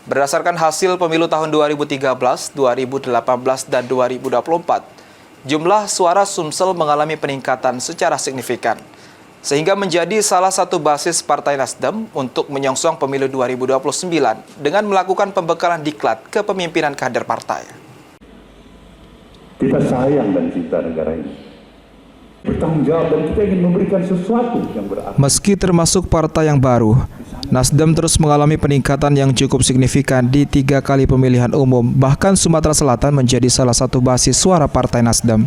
Berdasarkan hasil pemilu tahun 2013, 2018, dan 2024, jumlah suara Sumsel mengalami peningkatan secara signifikan, sehingga menjadi salah satu basis Partai Nasdem untuk menyongsong pemilu 2029 dengan melakukan pembekalan diklat kepemimpinan kader partai. Kita sayang dan cinta negara ini, bertanggung jawab, dan kita ingin memberikan sesuatu yang berarti. Meski termasuk partai yang baru, Nasdem terus mengalami peningkatan yang cukup signifikan di 3 kali pemilihan umum, bahkan Sumatera Selatan menjadi salah satu basis suara Partai Nasdem.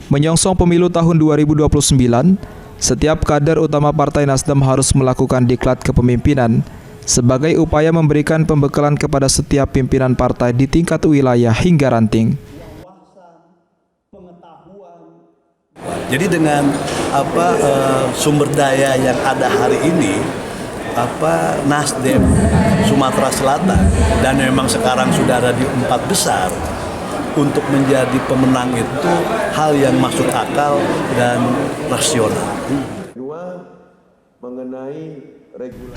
Menyongsong pemilu tahun 2029, setiap kader utama Partai Nasdem harus melakukan diklat kepemimpinan sebagai upaya memberikan pembekalan kepada setiap pimpinan partai di tingkat wilayah hingga ranting. Jadi dengan sumber daya yang ada hari ini, Nasdem Sumatera Selatan, dan memang sekarang sudah ada di 4 besar, untuk menjadi pemenang itu hal yang masuk akal dan rasional.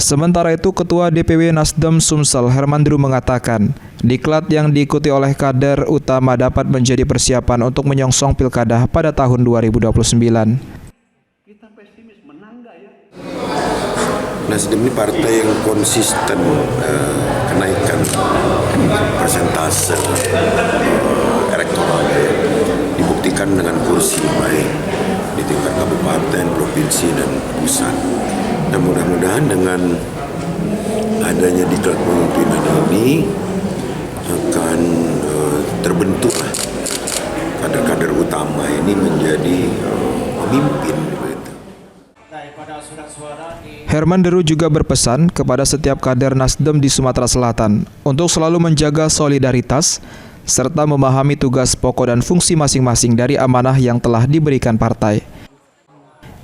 Sementara itu, Ketua DPW Nasdem Sumsel Hermandru mengatakan, diklat yang diikuti oleh kader utama dapat menjadi persiapan untuk menyongsong pilkada pada tahun 2029. Kita pesimis, menang nggak ya? Nasdem ini partai yang konsisten kenaikan persentase elektoral, dibuktikan dengan kursi baik di tingkat kabupaten, provinsi, dan pusat. Dan mudah-mudahan dengan adanya diklat kepemimpinan ini akan terbentuklah kader-kader utama ini menjadi pemimpin. Hermandru juga berpesan kepada setiap kader Nasdem di Sumatera Selatan untuk selalu menjaga solidaritas serta memahami tugas pokok dan fungsi masing-masing dari amanah yang telah diberikan partai.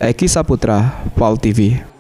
Eki Saputra, PAL TV.